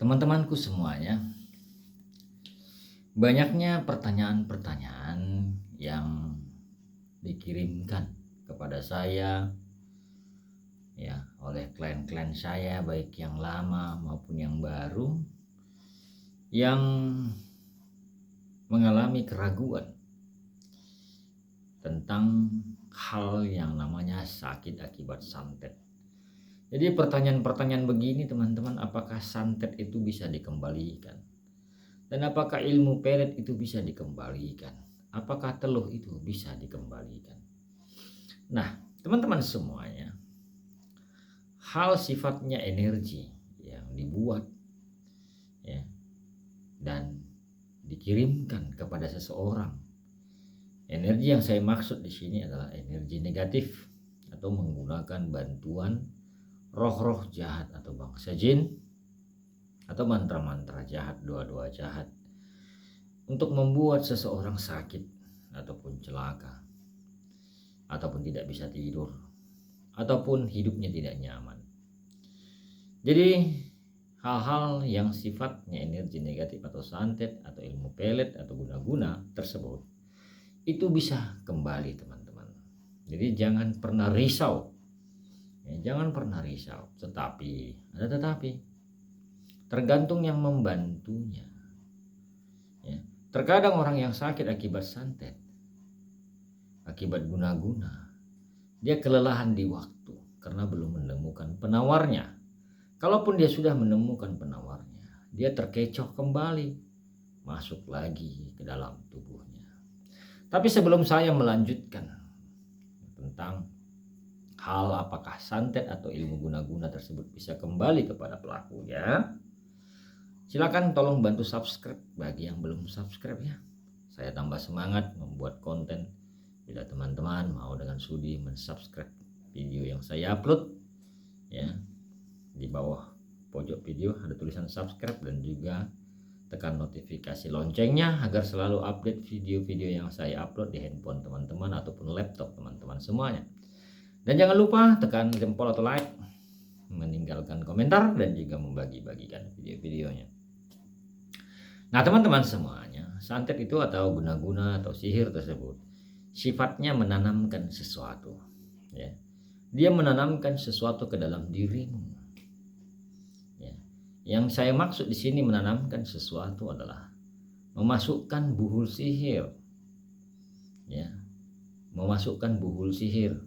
Teman-temanku semuanya, banyaknya pertanyaan-pertanyaan yang dikirimkan kepada saya ya oleh klien-klien saya, baik yang lama maupun yang baru, yang mengalami keraguan tentang hal yang namanya sakit akibat santet. Jadi pertanyaan-pertanyaan begini teman-teman, apakah santet itu bisa dikembalikan? Dan apakah ilmu pelet itu bisa dikembalikan? Apakah teluh itu bisa dikembalikan? Nah, teman-teman semuanya, hal sifatnya energi yang dibuat ya dan dikirimkan kepada seseorang. Energi yang saya maksud di sini adalah energi negatif atau menggunakan bantuan roh-roh jahat atau bangsa jin atau mantra-mantra jahat, doa-doa jahat untuk membuat seseorang sakit ataupun celaka ataupun tidak bisa tidur ataupun hidupnya tidak nyaman. Jadi hal-hal yang sifatnya energi negatif atau santet atau ilmu pelet atau guna-guna tersebut itu bisa kembali teman-teman. Jadi jangan pernah risau. Jangan pernah risau, tetapi ada tetapi tergantung yang membantunya ya. Terkadang orang yang sakit akibat santet, akibat guna-guna, dia kelelahan di waktu karena belum menemukan penawarnya. Kalaupun dia sudah menemukan penawarnya, dia terkecoh kembali, masuk lagi ke dalam tubuhnya. Tapi sebelum saya melanjutkan tentang hal apakah santet atau ilmu guna-guna tersebut bisa kembali kepada pelakunya, silakan tolong bantu subscribe bagi yang belum subscribe ya. Saya tambah semangat membuat konten bila teman-teman mau dengan sudi mensubscribe video yang saya upload ya. Di bawah pojok video ada tulisan subscribe dan juga tekan notifikasi loncengnya agar selalu update video-video yang saya upload di handphone teman-teman ataupun laptop teman-teman semuanya. Dan jangan lupa tekan jempol atau like, meninggalkan komentar, dan juga membagi-bagikan video-videonya. Nah teman-teman semuanya, santet itu atau guna-guna atau sihir tersebut sifatnya menanamkan sesuatu ya. Dia menanamkan sesuatu ke dalam dirimu ya. Yang saya maksud di sini menanamkan sesuatu adalah memasukkan buhul sihir ya. Memasukkan buhul sihir,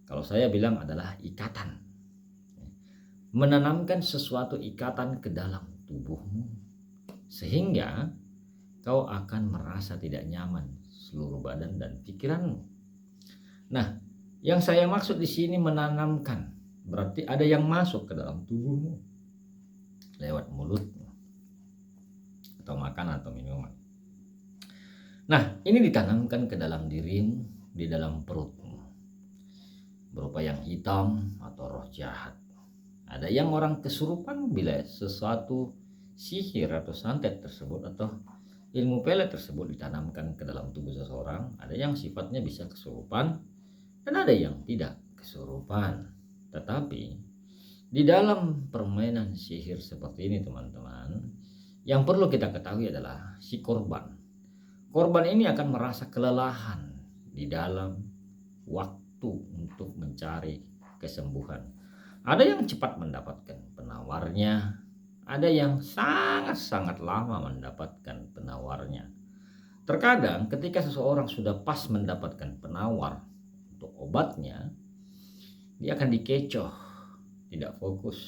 kalau saya bilang adalah ikatan. Menanamkan sesuatu ikatan ke dalam tubuhmu sehingga kau akan merasa tidak nyaman seluruh badan dan pikiranmu. Nah, yang saya maksud di sini menanamkan berarti ada yang masuk ke dalam tubuhmu lewat mulutmu atau makan atau minuman. Nah, ini ditanamkan ke dalam dirimu, di dalam perutmu, berupa yang hitam atau roh jahat. Ada yang orang kesurupan bila sesuatu sihir atau santet tersebut atau ilmu pelet tersebut ditanamkan ke dalam tubuh seseorang. Ada yang sifatnya bisa kesurupan dan ada yang tidak kesurupan. Tetapi di dalam permainan sihir seperti ini teman-teman, yang perlu kita ketahui adalah si korban ini akan merasa kelelahan di dalam waktu untuk mencari kesembuhan. Ada yang cepat mendapatkan penawarnya, ada yang sangat-sangat lama mendapatkan penawarnya. Terkadang ketika seseorang sudah pas mendapatkan penawar untuk obatnya, dia akan dikecoh, tidak fokus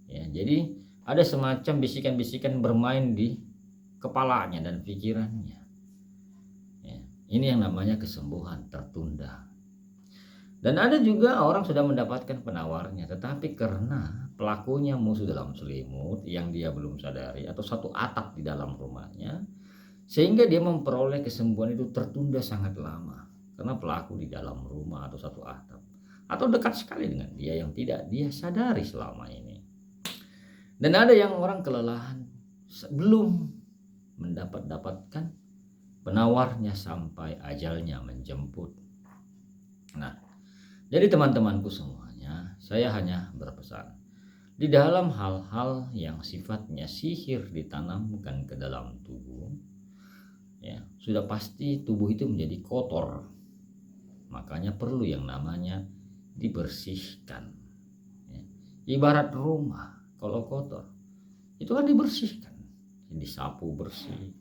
ya. Jadi ada semacam bisikan-bisikan bermain di kepalanya dan pikirannya ya. Ini yang namanya kesembuhan tertunda. Dan ada juga orang sudah mendapatkan penawarnya, tetapi karena pelakunya musuh dalam selimut yang dia belum sadari atau satu atap di dalam rumahnya, sehingga dia memperoleh kesembuhan itu tertunda sangat lama karena pelaku di dalam rumah atau satu atap atau dekat sekali dengan dia yang tidak dia sadari selama ini. Dan ada yang orang kelelahan belum mendapatkan penawarnya sampai ajalnya menjemput. Nah, jadi teman-temanku semuanya, saya hanya berpesan, di dalam hal-hal yang sifatnya sihir ditanamkan ke dalam tubuh, ya, sudah pasti tubuh itu menjadi kotor. Makanya perlu yang namanya dibersihkan. Ya. Ibarat rumah, kalau kotor, itu kan dibersihkan, disapu bersih,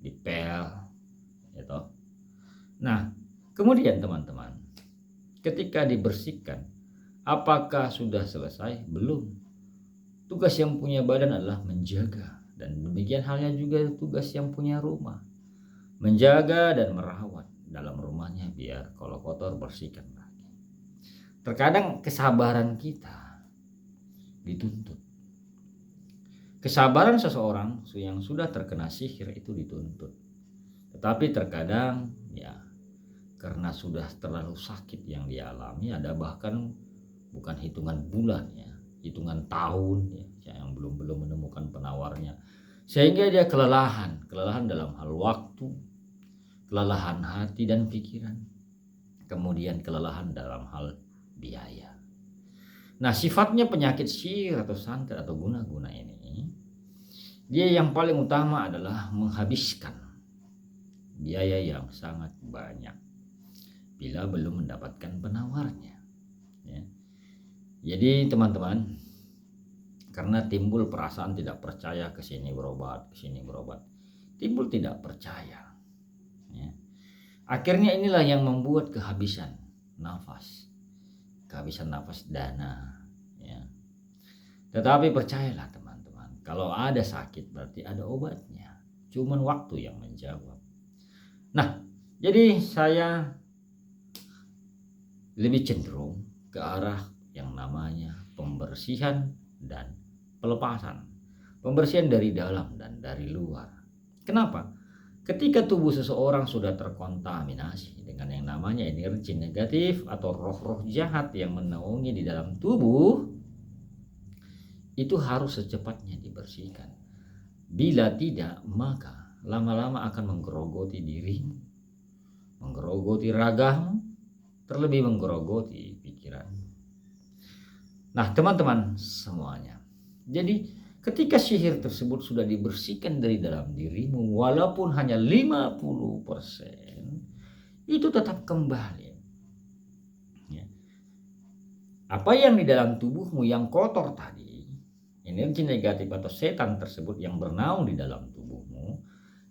dipel, gitu. Nah, kemudian teman-teman, ketika dibersihkan, apakah sudah selesai? Belum. Tugas yang punya badan adalah menjaga, dan demikian halnya juga tugas yang punya rumah, menjaga dan merawat dalam rumahnya biar kalau kotor bersihkan lagi. Terkadang kesabaran kita dituntut. Kesabaran seseorang yang sudah terkena sihir itu dituntut. Tetapi terkadang ya karena sudah terlalu sakit yang dialami, ada bahkan bukan hitungan bulan ya, hitungan tahun ya, yang belum menemukan penawarnya, sehingga dia kelelahan dalam hal waktu, kelelahan hati dan pikiran, kemudian kelelahan dalam hal biaya. Nah, sifatnya penyakit sihir atau santet atau guna-guna ini, dia yang paling utama adalah menghabiskan biaya yang sangat banyak bila belum mendapatkan penawarnya. Ya. Jadi teman-teman, karena timbul perasaan tidak percaya, kesini berobat, timbul tidak percaya. Ya. Akhirnya inilah yang membuat kehabisan nafas dana. Ya. Tetapi percayalah teman-teman, kalau ada sakit berarti ada obatnya, cuman waktu yang menjawab. Nah, jadi saya lebih cenderung ke arah yang namanya pembersihan dan pelepasan. Pembersihan dari dalam dan dari luar. Kenapa? Ketika tubuh seseorang sudah terkontaminasi dengan yang namanya energi negatif atau roh-roh jahat yang menaungi di dalam tubuh, itu harus secepatnya dibersihkan. Bila tidak, maka lama-lama akan menggerogoti dirimu, menggerogoti ragamu, terlebih menggerogoti pikiranmu. Nah, teman-teman semuanya, jadi ketika sihir tersebut sudah dibersihkan dari dalam dirimu, walaupun hanya 50%, itu tetap kembali. Ya. Apa yang di dalam tubuhmu yang kotor tadi, energi negatif atau setan tersebut yang bernaung di dalam tubuhmu,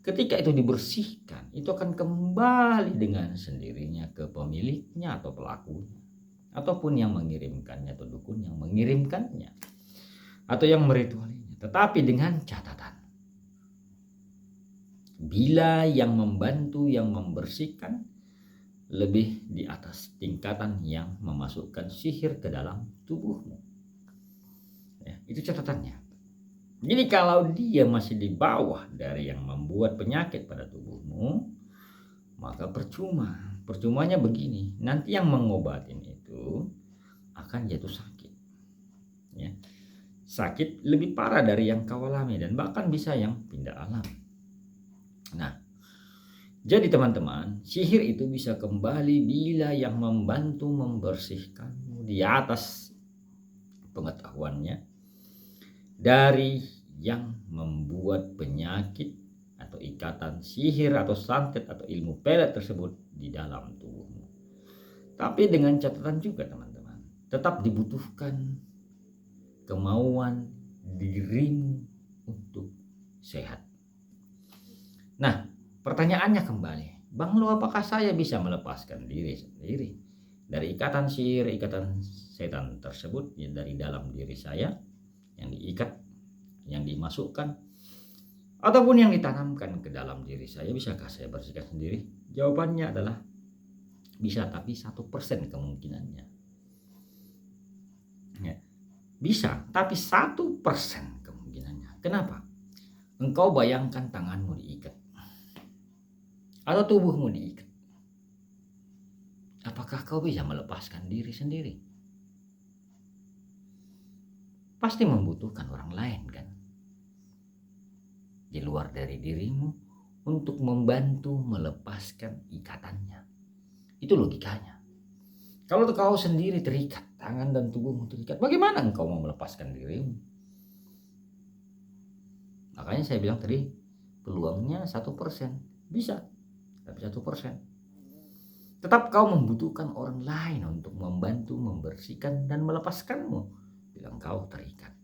ketika itu dibersihkan, itu akan kembali dengan sendirinya ke pemiliknya atau pelakunya, ataupun yang mengirimkannya atau dukun yang mengirimkannya, atau yang meritualinya. Tetapi dengan catatan, bila yang membantu, yang membersihkan lebih di atas tingkatan yang memasukkan sihir ke dalam tubuhmu. Ya, itu catatannya. Jadi kalau dia masih di bawah dari yang membuat penyakit pada tubuhmu, maka percuma. Percumanya begini, nanti yang mengobatin itu akan jatuh sakit. Ya. Sakit lebih parah dari yang kau alami dan bahkan bisa yang pindah alam. Nah, jadi teman-teman, sihir itu bisa kembali bila yang membantu membersihkanmu di atas pengetahuannya dari yang membuat penyakit atau ikatan sihir atau santet atau ilmu pelet tersebut di dalam tubuhmu. Tapi dengan catatan juga teman-teman, tetap dibutuhkan kemauan dirimu untuk sehat. Nah, pertanyaannya kembali, Bang Lu, apakah saya bisa melepaskan diri sendiri dari ikatan sihir, ikatan setan tersebut ya, dari dalam diri saya yang diikat, yang dimasukkan, ataupun yang ditanamkan ke dalam diri saya, bisakah saya bersihkan sendiri? Jawabannya adalah bisa, tapi 1% kemungkinannya. Ya, bisa, tapi 1% kemungkinannya. Kenapa? Engkau bayangkan tanganmu diikat atau tubuhmu diikat. Apakah kau bisa melepaskan diri sendiri? Pasti membutuhkan orang lain kan? Di luar dari dirimu untuk membantu melepaskan ikatannya. Itu logikanya. Kalau kau sendiri terikat, tangan dan tubuhmu terikat, bagaimana engkau mau melepaskan dirimu? Makanya saya bilang tadi, peluangnya 1%. Bisa, tapi 1%. Tetap kau membutuhkan orang lain untuk membantu membersihkan dan melepaskanmu bila kau terikat.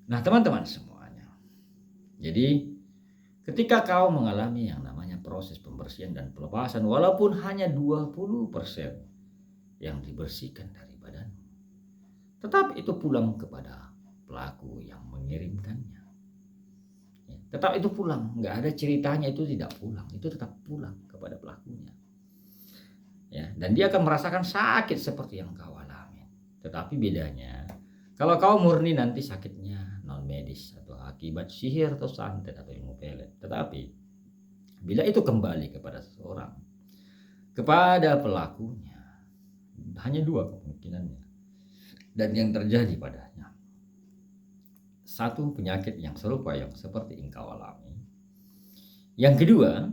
Nah teman-teman semuanya, jadi ketika kau mengalami yang namanya proses pembersihan dan pelepasan, walaupun hanya 20% yang dibersihkan dari badanmu, tetap itu pulang kepada pelaku yang mengirimkannya. Tetap itu pulang, nggak ada ceritanya itu tidak pulang, itu tetap pulang kepada pelakunya. Ya, dan dia akan merasakan sakit seperti yang kau alami. Tetapi bedanya, kalau kau murni nanti sakitnya non medis atau akibat sihir atau santet atau ilmu pelet. Tetapi bila itu kembali kepada seseorang, kepada pelakunya, hanya dua kemungkinannya. Dan yang terjadi padanya, satu, penyakit yang serupa yang seperti engkau alami. Yang kedua,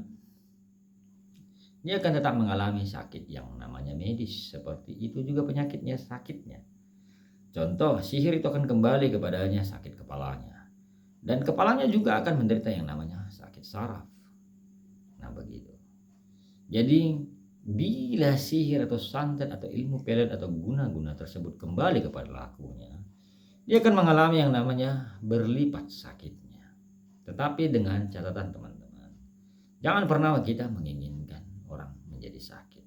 dia akan tetap mengalami sakit yang namanya medis. Seperti itu juga penyakitnya, sakitnya. Contoh, sihir itu akan kembali kepadanya sakit kepalanya. Dan kepalanya juga akan menderita yang namanya sakit saraf. Nah begitu. Jadi bila sihir atau santet atau ilmu pelet atau guna-guna tersebut kembali kepada pelakunya, dia akan mengalami yang namanya berlipat sakitnya. Tetapi dengan catatan teman-teman, jangan pernah kita menginginkan orang menjadi sakit.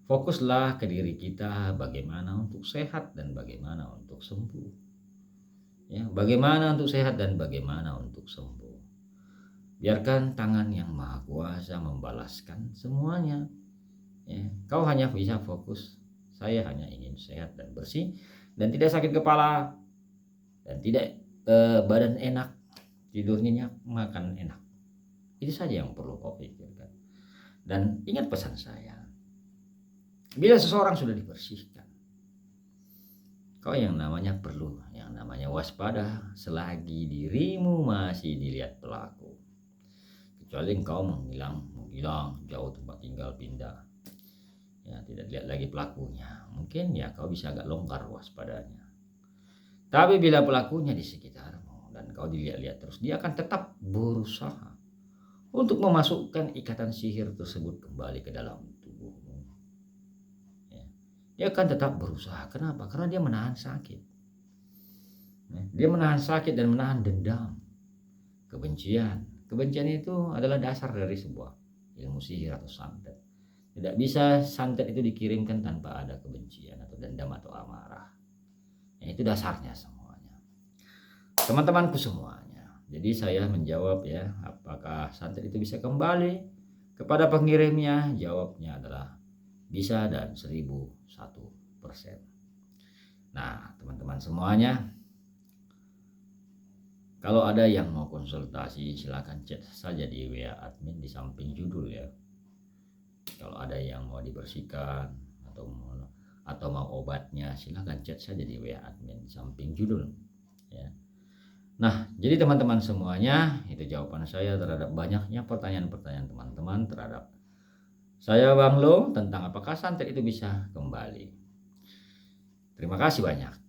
Fokuslah ke diri kita bagaimana untuk sehat dan bagaimana untuk sembuh. Ya, bagaimana untuk sehat dan bagaimana untuk sembuh. Biarkan tangan yang maha kuasa membalaskan semuanya. Ya, kau hanya bisa fokus, saya hanya ingin sehat dan bersih dan tidak sakit kepala. Dan tidak badan enak, tidur nyenyak, makan enak. Itu saja yang perlu kau pikirkan. Dan ingat pesan saya, bila seseorang sudah dibersihkan, kau yang namanya perlu, yang namanya waspada selagi dirimu masih dilihat pelaku. Kecuali engkau menghilang jauh tempat tinggal, pindah, ya tidak lihat lagi pelakunya, mungkin ya kau bisa agak longgar waspadanya. Tapi bila pelakunya di sekitarmu dan kau dilihat-lihat terus, dia akan tetap berusaha untuk memasukkan ikatan sihir tersebut kembali ke dalam tubuhmu. Ya. Dia akan tetap berusaha. Kenapa? Karena dia menahan sakit. Ya. Dia menahan sakit dan menahan dendam, kebencian. Kebencian itu adalah dasar dari sebuah ilmu sihir atau santet. Tidak bisa santet itu dikirimkan tanpa ada kebencian atau dendam atau amarah. Itu dasarnya semuanya, teman-temanku semuanya. Jadi saya menjawab ya, apakah santet itu bisa kembali kepada pengirimnya? Jawabnya adalah bisa dan 1001%. Nah teman-teman semuanya, kalau ada yang mau konsultasi silakan chat saja di WA admin di samping judul ya. Kalau ada yang mau dibersihkan atau mau obatnya, silahkan chat saja di WA admin samping judul ya. Nah jadi teman-teman semuanya, itu jawaban saya terhadap banyaknya pertanyaan-pertanyaan teman-teman terhadap saya Bang Lo tentang apakah santet itu bisa kembali. Terima kasih banyak.